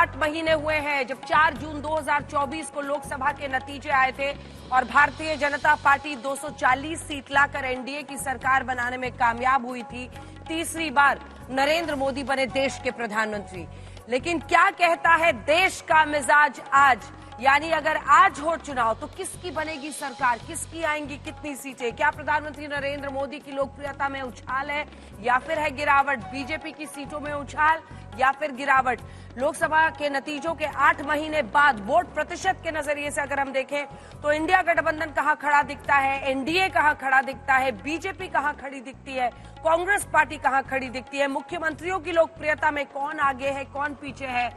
8 महीने हुए हैं जब 4 जून 2024 को लोकसभा के नतीजे आए थे और भारतीय जनता पार्टी 240 सीट लाकर एनडीए की सरकार बनाने में कामयाब हुई थी। तीसरी बार नरेंद्र मोदी बने देश के प्रधानमंत्री। लेकिन क्या कहता है देश का मिजाज आज, यानी अगर आज हो चुनाव तो किसकी बनेगी सरकार, किसकी आएंगी कितनी सीटें? क्या प्रधानमंत्री नरेंद्र मोदी की लोकप्रियता में उछाल है या फिर है गिरावट? बीजेपी की सीटों में उछाल या फिर गिरावट? लोकसभा के नतीजों के 8 महीने बाद वोट प्रतिशत के नजरिए से अगर हम देखें तो इंडिया गठबंधन कहां खड़ा दिखता है, एनडीए कहां खड़ा दिखता है, बीजेपी कहां खड़ी दिखती है, कांग्रेस पार्टी कहां खड़ी दिखती है, मुख्यमंत्रियों की लोकप्रियता में कौन आगे है कौन पीछे है,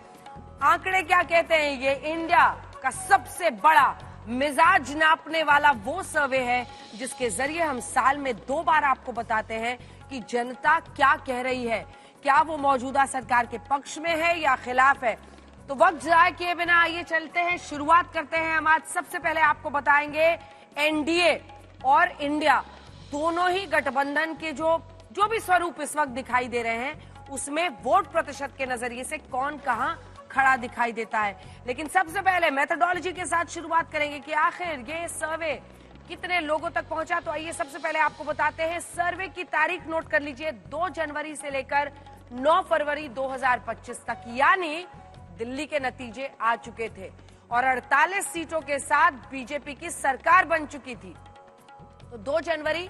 आंकड़े क्या कहते हैं? ये इंडिया का सबसे बड़ा मिजाज नापने वाला वो सर्वे है जिसके जरिए हम साल में 2 बार आपको बताते हैं कि जनता क्या कह रही है, क्या वो मौजूदा सरकार के पक्ष में है या खिलाफ है। तो वक्त जाए किए बिना आइए चलते हैं, शुरुआत करते हैं। हम आज सबसे पहले आपको बताएंगे एनडीए और इंडिया दोनों ही गठबंधन के जो भी स्वरूप इस वक्त दिखाई दे रहे हैं उसमें वोट प्रतिशत के नजरिए से कौन कहां खड़ा दिखाई देता है। लेकिन सबसे पहले मेथोडोलॉजी के साथ शुरुआत करेंगे कि आखिर ये सर्वे कितने लोगों तक पहुंचा। तो आइए सबसे पहले आपको बताते हैं सर्वे की तारीख नोट कर लीजिए, 2 जनवरी से लेकर 9 फरवरी 2025 तक, यानी दिल्ली के नतीजे आ चुके थे और 48 सीटों के साथ बीजेपी की सरकार बन चुकी थी। तो 2 जनवरी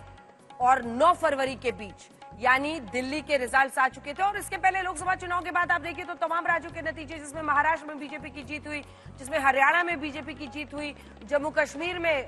और 9 फरवरी के बीच यानी दिल्ली के रिजल्ट्स आ चुके थे। और इसके पहले लोकसभा चुनाव के बाद आप देखिए तो तमाम राज्यों के नतीजे, जिसमें महाराष्ट्र में बीजेपी की जीत हुई, जिसमें हरियाणा में बीजेपी की जीत हुई, जम्मू कश्मीर में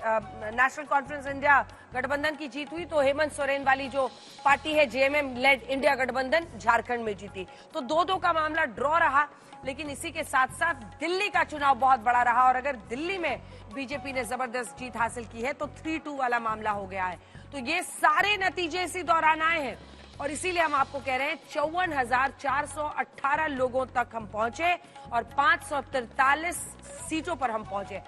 नेशनल कॉन्फ्रेंस इंडिया गठबंधन की जीत हुई, तो हेमंत सोरेन वाली जो पार्टी है जेएमएम लेड इंडिया गठबंधन झारखंड में जीती। तो 2-2 का मामला ड्रॉ रहा। लेकिन इसी के साथ साथ दिल्ली का चुनाव बहुत बड़ा रहा और अगर दिल्ली में बीजेपी ने जबरदस्त जीत हासिल की है तो 3-2 वाला मामला हो गया है। तो ये सारे नतीजे इसी दौरान आए हैं और इसीलिए हम आपको कह रहे हैं 54,418 लोगों तक हम पहुंचे और 543 सीटों पर हम पहुंचे।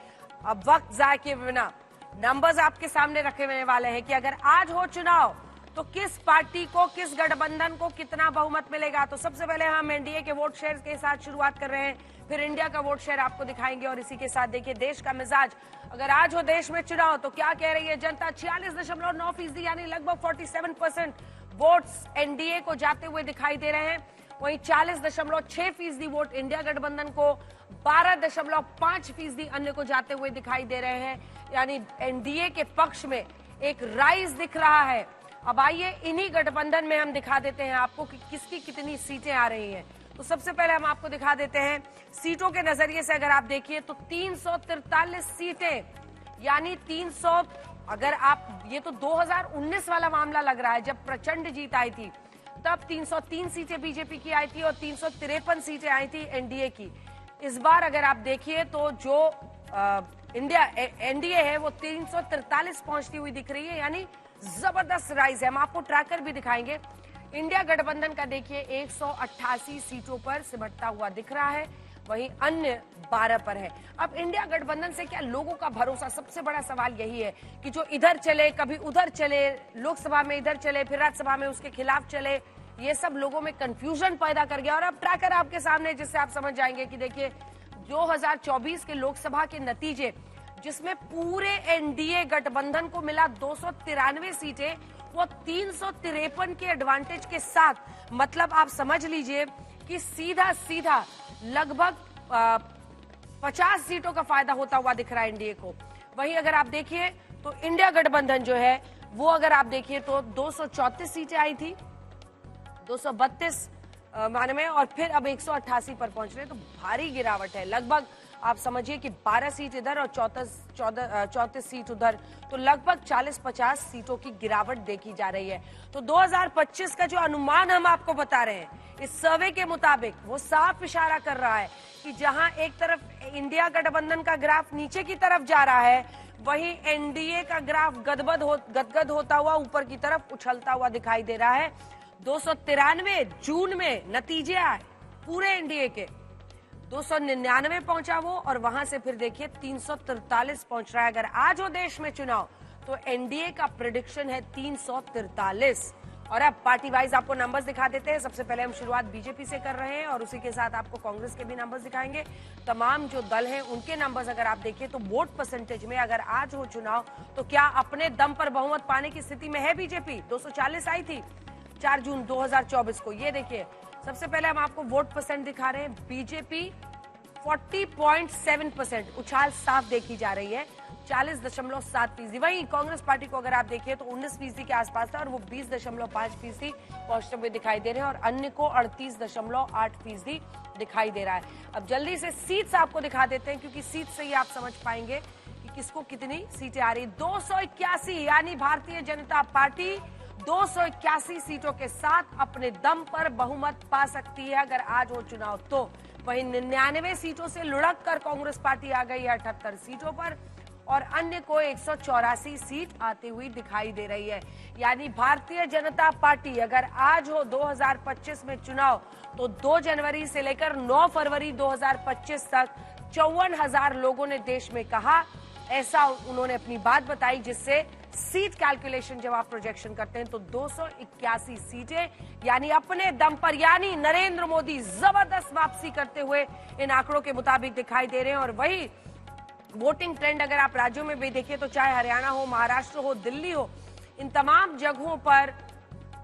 अब वक्त जाए किए बिना नंबर्स आपके सामने रखे हुए वाले हैं कि अगर आज हो चुनाव तो किस पार्टी को, किस गठबंधन को कितना बहुमत मिलेगा। तो सबसे पहले हम एनडीए के वोट शेयर के साथ शुरुआत कर रहे हैं, फिर इंडिया का वोट शेयर आपको दिखाएंगे और इसी के साथ देखिए देश का मिजाज। अगर आज हो देश में चुनाव तो क्या कह रही है जनता? 46.9% यानी लगभग 47% वोट्स एनडीए को जाते हुए दिखाई दे रहे हैं। वहीं 40.6% वोट इंडिया गठबंधन को, 12.5% अन्य को जाते हुए दिखाई दे रहे हैं। यानी एनडीए के पक्ष में एक राइज दिख रहा है। अब आइए इन्हीं गठबंधन में हम दिखा देते हैं आपको कि किसकी कितनी सीटें आ रही हैं। तो सबसे पहले हम आपको दिखा देते हैं सीटों के नजरिए से। अगर आप देखिए तो 343 सीटें, यानी 300, अगर आप, ये तो 2019 वाला मामला लग रहा है जब प्रचंड जीत आई थी, तब 303 सीटें बीजेपी की आई थी और 353 सीटें आई थी एनडीए की। इस बार अगर आप देखिए तो जो एनडीए है वो 343 पहुंचती हुई दिख रही है, यानी जबरदस्त राइज है। हम आपको ट्रैकर भी दिखाएंगे। इंडिया गठबंधन का देखिए 188 सीटों पर सिमटता हुआ दिख रहा है, वहीं अन्य 12 पर है। अब इंडिया गठबंधन से क्या लोगों का भरोसा? सबसे बड़ा सवाल यही है कि जो इधर चले कभी उधर चले, लोकसभा में इधर चले फिर राज्यसभा में उसके खिलाफ चले, ये सब लोगों में कंफ्यूजन पैदा कर गया। और अब ट्रैकर आपके सामने, जिससे आप समझ जाएंगे कि देखिए 2024 के लोकसभा के नतीजे, जिसमें पूरे एनडीए गठबंधन को मिला 293 सीटें, वो 353 के एडवांटेज के साथ, मतलब आप समझ लीजिए कि सीधा सीधा लगभग 50 सीटों का फायदा होता हुआ दिख रहा है एनडीए को। वहीं अगर आप देखिए तो इंडिया गठबंधन जो है वो, अगर आप देखिए तो 234 सीटें आई थी 232 माने में, और फिर अब 188 पर पहुंच रहे हैं। तो भारी गिरावट है, लगभग आप समझिए कि 12 सीट इधर और 34 सीट उधर, तो लगभग 40-50 सीटों की गिरावट देखी जा रही है। तो 2025 का जो अनुमान हम आपको बता रहे हैं इस सर्वे के मुताबिक, वो साफ इशारा कर रहा है कि जहां एक तरफ इंडिया गठबंधन का ग्राफ नीचे की तरफ जा रहा है, वहीं एनडीए का ग्राफ गदगद होता हुआ ऊपर की तरफ उछलता हुआ दिखाई दे रहा है। 293 जून में नतीजे आए पूरे एनडीए के, 299 पहुंचा वो, और वहां से फिर देखिए 343 पहुंच रहा है। अगर आज हो देश में चुनाव तो एनडीए का प्रेडिक्शन है 343, और अब पार्टी वाइज आपको नंबर्स दिखा देते हैं। सबसे पहले हम शुरुआत बीजेपी से कर रहे हैं और उसी के साथ आपको कांग्रेस के भी नंबर्स दिखाएंगे। तमाम जो दल हैं उनके नंबर्स अगर आप देखिए तो वोट परसेंटेज में अगर आज हो चुनाव तो क्या अपने दम पर बहुमत पाने की स्थिति में है बीजेपी? 240 आई थी 4 जून 2024 को। ये देखिए, सबसे पहले हम आपको वोट परसेंट दिखा रहे हैं। बीजेपी 40.7%, उछाल साफ देखी जा रही है, 40.7%। वहीं कांग्रेस पार्टी को अगर आप देखिए तो 19% के आसपास था और वो 20.5% पहुंचते हुए दिखाई दे रहे हैं और अन्य को 38.8% दिखाई दे रहा है। अब जल्दी से सीट्स आपको दिखा देते हैं क्योंकि सीट से ही आप समझ पाएंगे कि किसको कितनी सीटें आ रही। 281 यानी भारतीय जनता पार्टी 281 सीटों के साथ अपने दम पर बहुमत पा सकती है अगर आज हो चुनाव तो। वहीं 99 सीटों से लुढ़क कर कांग्रेस पार्टी आ गई है 78 सीटों पर और अन्य को 184 सीट आती हुई दिखाई दे रही है। यानी भारतीय जनता पार्टी अगर आज हो 2025 में चुनाव तो 2 जनवरी से लेकर 9 फरवरी 2025 तक 54,000 लोगों ने देश में कहा, ऐसा उन्होंने अपनी बात बताई, जिससे सीट कैलकुलेशन जब आप प्रोजेक्शन करते हैं तो 281 सीटें यानी अपने दम पर, यानी नरेंद्र मोदी जबरदस्त वापसी करते हुए इन आंकड़ों के मुताबिक दिखाई दे रहे हैं। और वही वोटिंग ट्रेंड अगर आप राज्यों में भी देखिए तो चाहे हरियाणा हो, महाराष्ट्र हो, दिल्ली हो, इन तमाम जगहों पर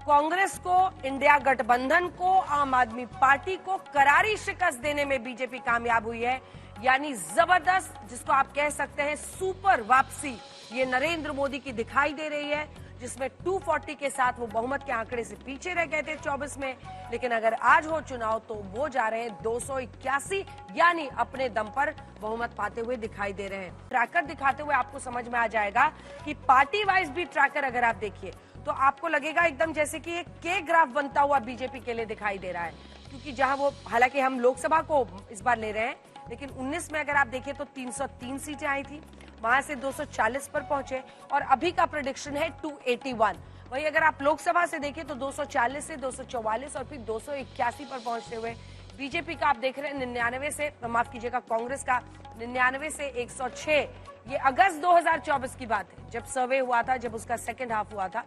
कांग्रेस को, इंडिया गठबंधन को, आम आदमी पार्टी को करारी शिकस्त देने में बीजेपी कामयाब हुई है। यानी जबरदस्त, जिसको आप कह सकते हैं सुपर वापसी, ये नरेंद्र मोदी की दिखाई दे रही है, जिसमें 240 के साथ वो बहुमत के आंकड़े से पीछे रह गए थे 24 में, लेकिन अगर आज हो चुनाव तो वो जा रहे हैं 281 यानी अपने दम पर बहुमत पाते हुए दिखाई दे रहे हैं। ट्रैकर दिखाते हुए आपको समझ में आ जाएगा कि पार्टी वाइज भी ट्रैकर अगर आप देखिए तो आपको लगेगा एकदम जैसे कि एक के ग्राफ बनता हुआ बीजेपी के लिए दिखाई दे रहा है, क्योंकि जहां वो, हालांकि हम लोकसभा को इस बार ले रहे हैं, लेकिन 19 में अगर आप देखिए तो 303 सीटें आई थी, वहां से 240 पर पहुंचे और अभी का प्रेडिक्शन है 281। वही अगर आप लोकसभा से देखिए तो 240 से 244 और फिर 281 पर पहुंचते हुए बीजेपी का आप देख रहे हैं 99 से, माफ कीजिएगा, कांग्रेस का 99 से 106। ये अगस्त 2024 की बात है जब सर्वे हुआ था, जब उसका सेकेंड हाफ हुआ था,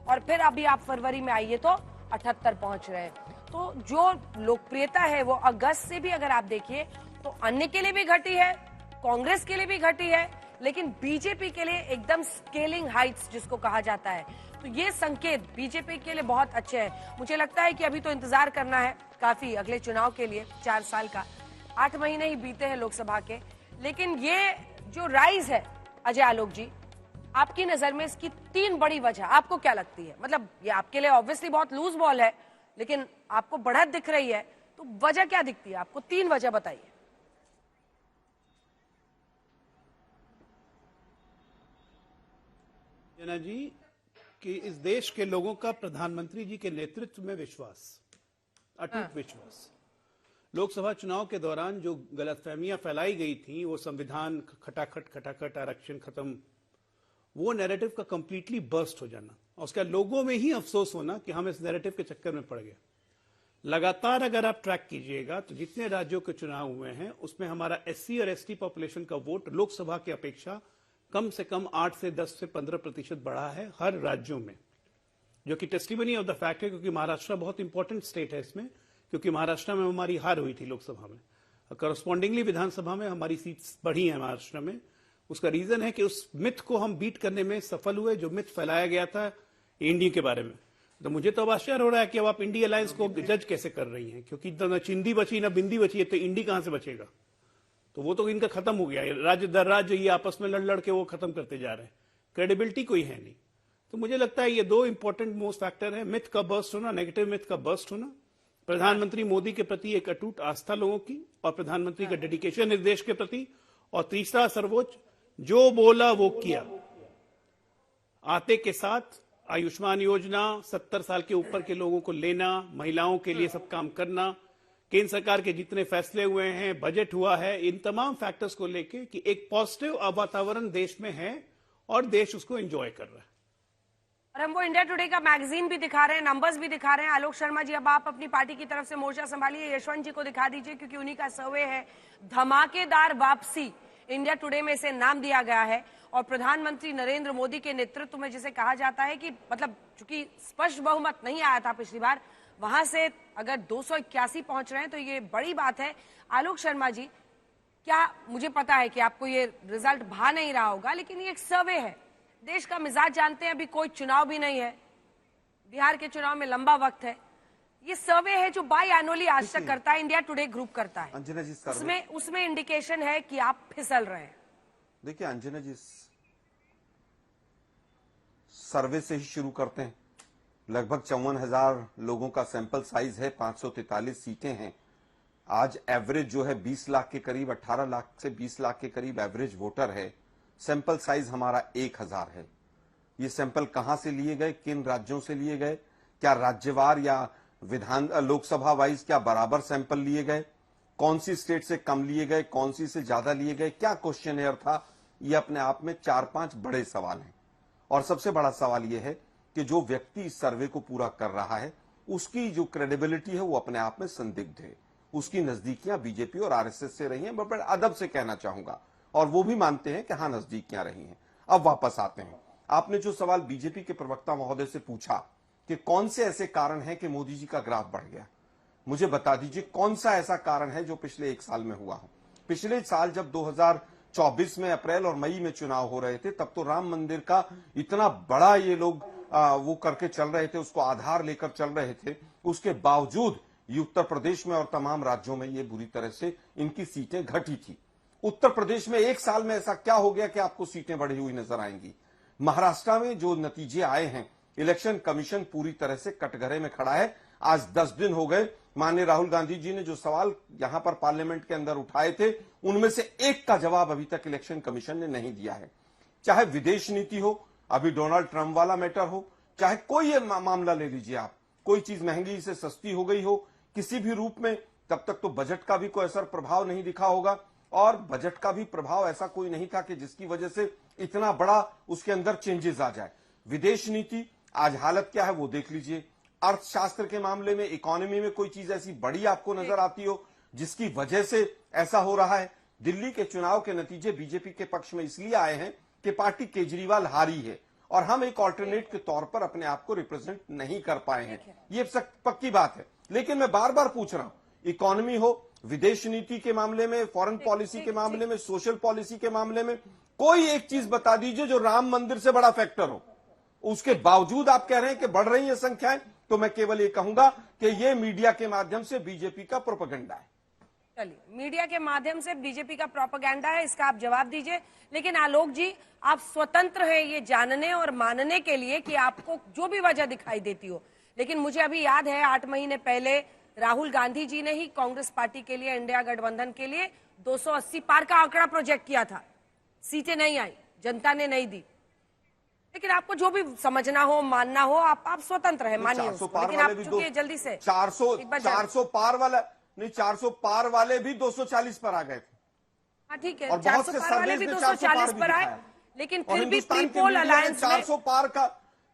और फिर अभी आप फरवरी में आइए तो 78 पहुंच रहे हैं। तो जो लोकप्रियता है वो अगस्त से भी अगर आप देखिए तो अन्य के लिए भी घटी है, कांग्रेस के लिए भी घटी है, लेकिन बीजेपी के लिए एकदम स्केलिंग हाइट्स जिसको कहा जाता है। तो ये संकेत बीजेपी के लिए बहुत अच्छे हैं। मुझे लगता है कि अभी तो इंतजार करना है काफी अगले चुनाव के लिए, 4 साल का, 8 महीने ही बीते हैं लोकसभा के, लेकिन ये जो राइज है अजय आलोक जी, आपकी नजर में इसकी 3 बड़ी वजह आपको क्या लगती है? मतलब ये आपके लिए ऑब्वियसली बहुत लूज बॉल है, लेकिन आपको बढ़त दिख रही है, तो वजह क्या दिखती है आपको? 3 वजह बताइए। जना जी, कि इस देश के लोगों का प्रधानमंत्री जी के नेतृत्व में विश्वास, अटूट विश्वास। लोकसभा चुनाव के दौरान जो गलतफहमियां फैलाई गई थी, वो संविधान खटाखट आरक्षण खत्म, वो नैरेटिव का कंप्लीटली बर्स्ट हो जाना और उसका लोगों में ही अफसोस होना कि हम इस नैरेटिव के चक्कर में पड़ गए। लगातार अगर आप ट्रैक कीजिएगा तो जितने राज्यों के चुनाव हुए हैं उसमें हमारा एससी और एसटी पॉपुलेशन का वोट लोकसभा की अपेक्षा कम से कम 8 से 10 से 15% बढ़ा है हर राज्यों में, जो कि टेस्टिमनी ऑफ द फैक्ट है, क्योंकि महाराष्ट्र बहुत इंपॉर्टेंट स्टेट है इसमें, क्योंकि महाराष्ट्र में हमारी हार हुई थी लोकसभा में, करस्पॉन्डिंगली विधानसभा में हमारी सीट्स बढ़ी है महाराष्ट्र में। उसका रीजन है कि उस मिथ को हम बीट करने में सफल हुए, जो मिथ फैलाया गया था इंडी के बारे में। तो मुझे तो अब आश्चर्य हो रहा है कि अब आप इंडी अलायंस को जज कैसे कर रही हैं, क्योंकि न चिंदी बची न बिंदी बची है, तो इंडी कहां से बचेगा? तो वो तो इनका खत्म हो गया, राज्य दर राज्य ये आपस में लड़ के वो खत्म करते जा रहे हैं, क्रेडिबिलिटी कोई है नहीं। तो मुझे लगता है ये 2 इंपॉर्टेंट मोस्ट फैक्टर है, मिथ का बर्स्ट होना, नेगेटिव मिथ का बर्स्ट होना, प्रधानमंत्री मोदी के प्रति एक अटूट आस्था लोगों की और प्रधानमंत्री का डेडिकेशन इस देश के प्रति, और तीसरा सर्वोच्च, जो बोला वो किया। आते के साथ आयुष्मान योजना, 70 साल के ऊपर के लोगों को लेना, महिलाओं के लिए सब काम करना, केंद्र सरकार के जितने फैसले हुए हैं, बजट हुआ है, इन तमाम फैक्टर्स को लेके कि एक पॉजिटिव वातावरण देश में है और देश उसको एंजॉय कर रहा है। और हम वो इंडिया टुडे का मैगजीन भी दिखा रहे हैं, नंबर्स भी दिखा रहे हैं। आलोक शर्मा जी, अब आप अपनी पार्टी की तरफ से मोर्चा संभालिए, यशवंत जी को दिखा दीजिए, क्योंकि उन्हीं का सर्वे है धमाकेदार वापसी, इंडिया टुडे में इसे नाम दिया गया है। और प्रधानमंत्री नरेंद्र मोदी के नेतृत्व में जिसे कहा जाता है कि मतलब चूंकि स्पष्ट बहुमत नहीं आया था पिछली बार, वहां से अगर 281 पहुंच रहे हैं तो ये बड़ी बात है। आलोक शर्मा जी, क्या मुझे पता है कि आपको ये रिजल्ट भा नहीं रहा होगा, लेकिन ये एक सर्वे है, देश का मिजाज जानते हैं, अभी कोई चुनाव भी नहीं है, बिहार के चुनाव में लंबा वक्त है, ये सर्वे है जो बाई एनुअली आज तक करता है, इंडिया टुडे ग्रुप करता है। अंजना जी, उसमें इंडिकेशन है कि आप फिसल रहे हैं। देखिए अंजना जी, सर्वे से ही शुरू करते हैं। लगभग 54,000 लोगों का सैंपल साइज है, 543 सीटें हैं। आज एवरेज जो है 20 लाख के करीब, 18 लाख से 20 लाख के करीब एवरेज वोटर है। सैंपल साइज हमारा 1000 है। ये सैंपल कहां से लिए गए, किन राज्यों से लिए गए, क्या राज्यवार या विधान लोकसभा वाइज क्या बराबर सैंपल लिए गए, कौन सी स्टेट से कम लिए गए, कौन सी से ज्यादा लिए गए, क्या क्वेश्चन था, ये अपने आप में 4-5 बड़े सवाल हैं। और सबसे बड़ा सवाल यह है कि जो व्यक्ति इस सर्वे को पूरा कर रहा है उसकी जो क्रेडिबिलिटी है वो अपने आप में संदिग्ध है। उसकी नजदीकियां बीजेपी और आरएसएस से रही हैं, बट अदब से कहना चाहूंगा, और वो भी मानते हैं कि हाँ नजदीकियां रही हैं। अब वापस आते हैं, आपने जो सवाल बीजेपी के प्रवक्ता महोदय से पूछा कि कौन से ऐसे कारण हैं कि मोदी जी का ग्राफ बढ़ गया, मुझे बता दीजिए कौन सा ऐसा कारण है जो पिछले 1 साल में हुआ हो। पिछले साल जब 2024 में अप्रैल और मई में चुनाव हो रहे थे, तब तो राम मंदिर का इतना बड़ा ये लोग वो करके चल रहे थे, उसको आधार लेकर चल रहे थे। उसके बावजूद ये उत्तर प्रदेश में और तमाम राज्यों में ये बुरी तरह से इनकी सीटें घटी थी। उत्तर प्रदेश में 1 साल में ऐसा क्या हो गया कि आपको सीटें बढ़ी हुई नजर आएंगी। महाराष्ट्र में जो नतीजे आए हैं, इलेक्शन कमीशन पूरी तरह से कटघरे में खड़ा है। आज 10 दिन हो गए, माननीय राहुल गांधी जी ने जो सवाल यहां पर पार्लियामेंट के अंदर उठाए थे, उनमें से एक का जवाब अभी तक इलेक्शन कमीशन ने नहीं दिया है। चाहे विदेश नीति हो, अभी डोनाल्ड ट्रंप वाला मैटर हो, चाहे कोई ये मामला ले लीजिए आप, कोई चीज महंगी से सस्ती हो गई हो किसी भी रूप में, तब तक तो बजट का भी कोई असर प्रभाव नहीं दिखा होगा। और बजट का भी प्रभाव ऐसा कोई नहीं था कि जिसकी वजह से इतना बड़ा उसके अंदर चेंजेस आ जाए। विदेश नीति आज हालत क्या है वो देख लीजिए। अर्थशास्त्र के मामले में, इकोनॉमी में कोई चीज ऐसी बड़ी आपको नजर आती हो जिसकी वजह से ऐसा हो रहा है। दिल्ली के चुनाव के नतीजे बीजेपी के पक्ष में इसलिए आए हैं कि पार्टी केजरीवाल हारी है और हम एक ऑल्टरनेट के तौर पर अपने आप को रिप्रेजेंट नहीं कर पाए हैं। ये पक्की बात है। लेकिन मैं बार बार पूछ रहा हूं, इकोनॉमी हो, विदेश नीति के मामले में, फॉरेन पॉलिसी के मामले में, सोशल पॉलिसी के मामले में, कोई एक चीज बता दीजिए जो राम मंदिर से बड़ा फैक्टर हो। उसके बावजूद आप कह रहे हैं कि बढ़ रही है संख्याएं, तो मैं केवल ये कहूंगा कि ये मीडिया के माध्यम से बीजेपी का प्रोपेगेंडा है। चलिए, मीडिया के माध्यम से बीजेपी का प्रोपेगेंडा है, इसका आप जवाब दीजिए। लेकिन आलोक जी, आप स्वतंत्र हैं ये जानने और मानने के लिए कि आपको जो भी वजह दिखाई देती हो। लेकिन मुझे अभी याद है 8 महीने पहले राहुल गांधी जी ने ही कांग्रेस पार्टी के लिए, इंडिया गठबंधन के लिए 280 पार का आंकड़ा प्रोजेक्ट किया था। सीटें नहीं आई, जनता ने नहीं दी। लेकिन आपको जो भी समझना हो, मानना हो, आप स्वतंत्र है, मानिए। लेकिन आप चुके जल्दी से 400 पार वाला नहीं, 400 पार वाले भी 240 पर आ गए थे। हाँ ठीक है, और 400 पार वाले भी 240 पर आए, लेकिन फिर भी प्री पोल अलायंस में 400 पार का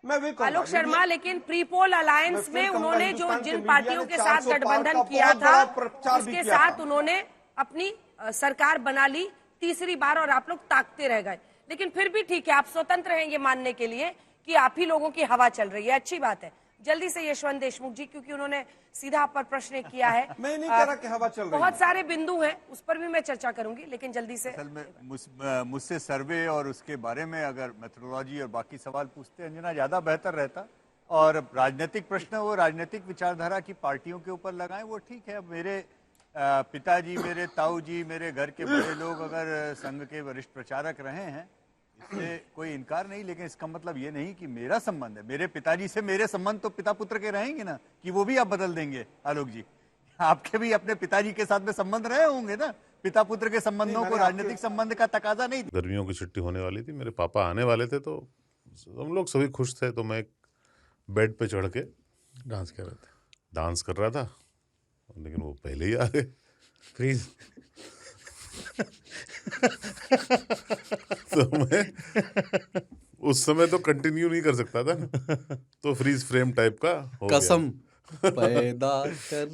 मैं भी कहूंगा। आलोक शर्मा, लेकिन प्री पोल अलायंस में उन्होंने जो जिन पार्टियों के साथ गठबंधन किया था, उसके साथ उन्होंने अपनी सरकार बना ली तीसरी बार, और आप लोग ताकते रह गए। लेकिन फिर भी ठीक है, आप स्वतंत्र हैं ये मानने के लिए कि आप ही लोगों की हवा चल रही है, अच्छी बात है। जल्दी से यशवंत देशमुख जी, क्योंकि उन्होंने सीधा आप पर प्रश्न किया है। मैं नहीं कह रहा कि हवा चल रही है, बहुत सारे बिंदु हैं, उस पर भी मैं चर्चा करूंगी, लेकिन जल्दी से। असल में मुझसे सर्वे और उसके बारे में अगर मेथोडोलॉजी और बाकी सवाल पूछते अंजना ज्यादा बेहतर रहता। और राजनीतिक प्रश्न वो राजनीतिक विचारधारा की पार्टियों के ऊपर लगाएं, वो ठीक है। मेरे पिताजी, मेरे ताऊ जी, मेरे घर के बड़े लोग अगर संघ के वरिष्ठ प्रचारक रहे हैं, इससे कोई इनकार नहीं। लेकिन इसका मतलब ये नहीं कि मेरा संबंध है, मेरे पिताजी से मेरे संबंध तो पिता पुत्र के रहेंगे ना, कि वो भी आप बदल देंगे। आलोक जी, आपके भी अपने पिताजी के साथ में संबंध रहे होंगे ना। पिता पुत्र के संबंधों को राजनीतिक संबंध का तकाजा नहीं। गर्मियों की छुट्टी होने वाली थी, मेरे पापा आने वाले थे, तो हम लोग सभी खुश थे। तो मैं बेड पे चढ़ के डांस कर रहा था, लेकिन वो पहले ही आ गए। फ्रीज तो मैं उस समय तो कंटिन्यू नहीं कर सकता था, तो फ्रीज फ्रेम टाइप का हो कसम गया। पैदा कर